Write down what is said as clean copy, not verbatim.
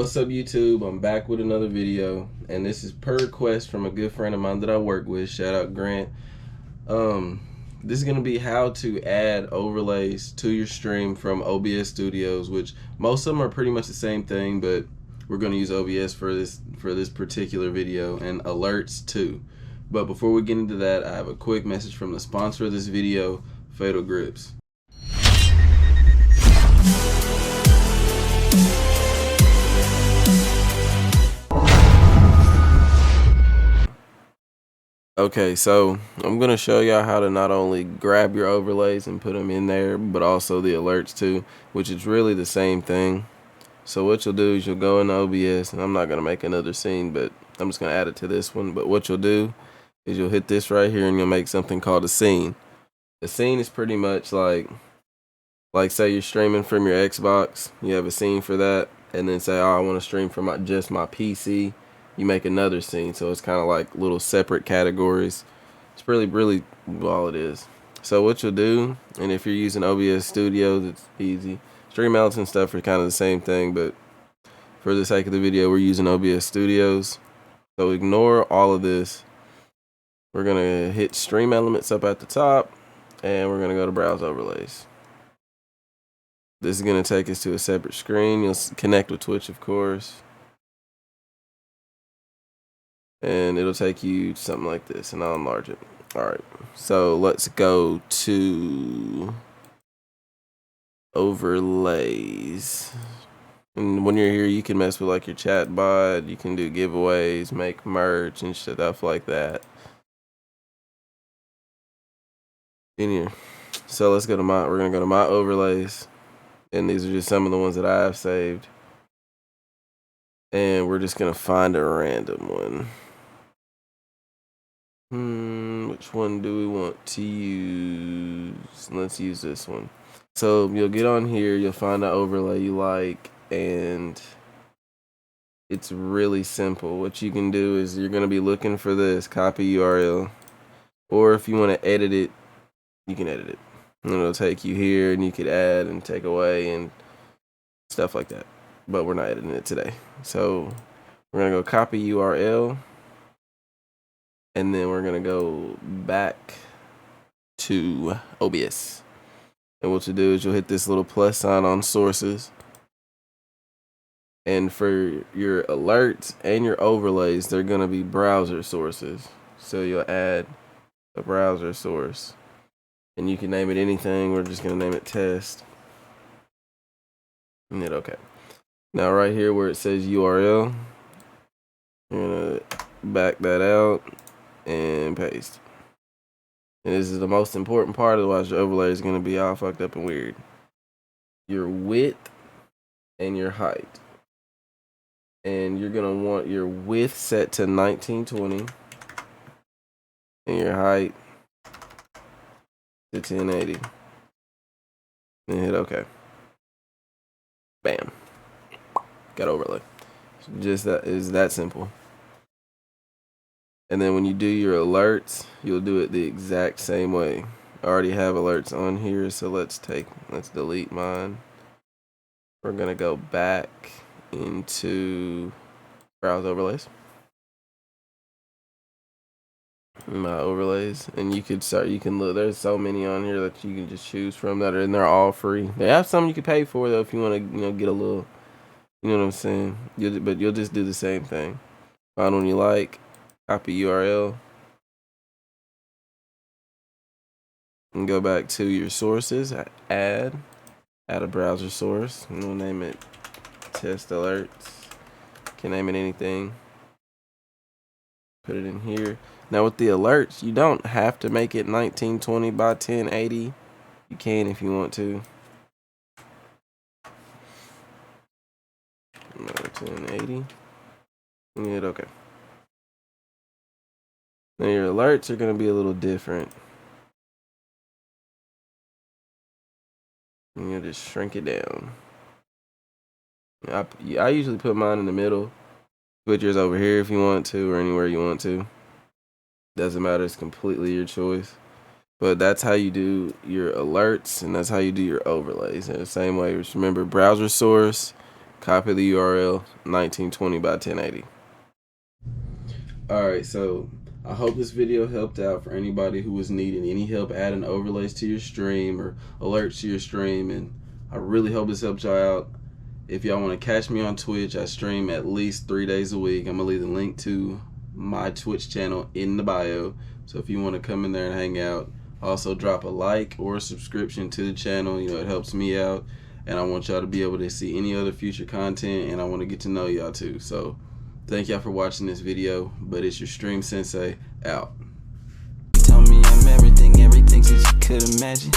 What's up, YouTube? I'm back with another video, and this is per request from a good friend of mine that I work with. Shout out Grant. This is gonna be how to add overlays to your stream from OBS Studios, which most of them are pretty much the same thing, but we're gonna use OBS for this particular video, and alerts too. But before we get into that, I have a quick message from the sponsor of this video, Fatal Grips. Okay, so I'm going to show y'all how to not only grab your overlays and put them in there, but also the alerts too, which is really the same thing. So what you'll do is you'll go into OBS, and I'm not going to make another scene, but I'm just going to add it to this one. But what you'll do is you'll hit this right here and you'll make something called a scene. The scene is pretty much like say you're streaming from your Xbox, you have a scene for that, and then say, oh, I want to stream from just my PC. You make another scene, so it's kind of like little separate categories. It's really all it is. So what you'll do, and if you're using OBS Studios, it's easy. Stream outs and stuff are kind of the same thing, but for the sake of the video, we're using OBS Studios. So ignore all of this. We're gonna hit Stream Elements up at the top, and we're gonna go to Browse Overlays. This is gonna take us to a separate screen. You'll connect with Twitch, of course. And it'll take you to something like this, and I'll enlarge it. Alright, so let's go to overlays. And when you're here, you can mess with like your chat bot, you can do giveaways, make merch and stuff like that in here. So let's go to we're gonna go to my overlays, and these are just some of the ones that I have saved, and we're just gonna find a random one. Which one do we want to use? Let's use this one. So you'll get on here, you'll find an overlay you like, and it's really simple. What you can do is you're going to be looking for this, copy URL, or if you want to edit it, you can edit it. And it'll take you here, and you could add and take away and stuff like that. But we're not editing it today. So we're going to go copy URL. And then we're going to go back to OBS. And what you do is you'll hit this little plus sign on sources. And for your alerts and your overlays, they're going to be browser sources. So you'll add a browser source. And you can name it anything. We're just going to name it test. And hit OK. Now right here where it says URL, you're going to back that out and paste. And this is the most important part, otherwise your overlay is going to be all fucked up and weird. Your width and your height. And you're going to want your width set to 1920 and your height to 1080. And hit OK. Bam. Got overlay. Just that is that simple. And then when you do your alerts, you'll do it the exact same way. I already have alerts on here, so let's delete mine. We're gonna go back into browse overlays. My overlays, and you can look, there's so many on here that you can just choose from that are, and they're all free. They have some you can pay for though if you want to, get a little, you know what I'm saying? But you'll just do the same thing. Find one you like. Copy URL and go back to your sources. Add a browser source, and we'll name it test alerts. Can name it anything. Put it in here. Now with the alerts, you don't have to make it 1920 by 1080. You can if you want to. 1080. And hit OK. Now your alerts are going to be a little different. And you'll just shrink it down. I usually put mine in the middle. Put yours over here if you want to, or anywhere you want to. Doesn't matter, it's completely your choice. But that's how you do your alerts, and that's how you do your overlays. In the same way, just remember browser source, Copy the URL, 1920 by 1080. Alright, so I hope this video helped out for anybody who was needing any help adding overlays to your stream or alerts to your stream, and I really hope this helped y'all out. If y'all want to catch me on Twitch, I stream at least 3 days a week. I'm going to leave the link to my Twitch channel in the bio, so if you want to come in there and hang out, also drop a like or a subscription to the channel. It helps me out, and I want y'all to be able to see any other future content, and I want to get to know y'all too. So thank y'all for watching this video, but it's your stream sensei out. Tell me I'm everything since you could imagine.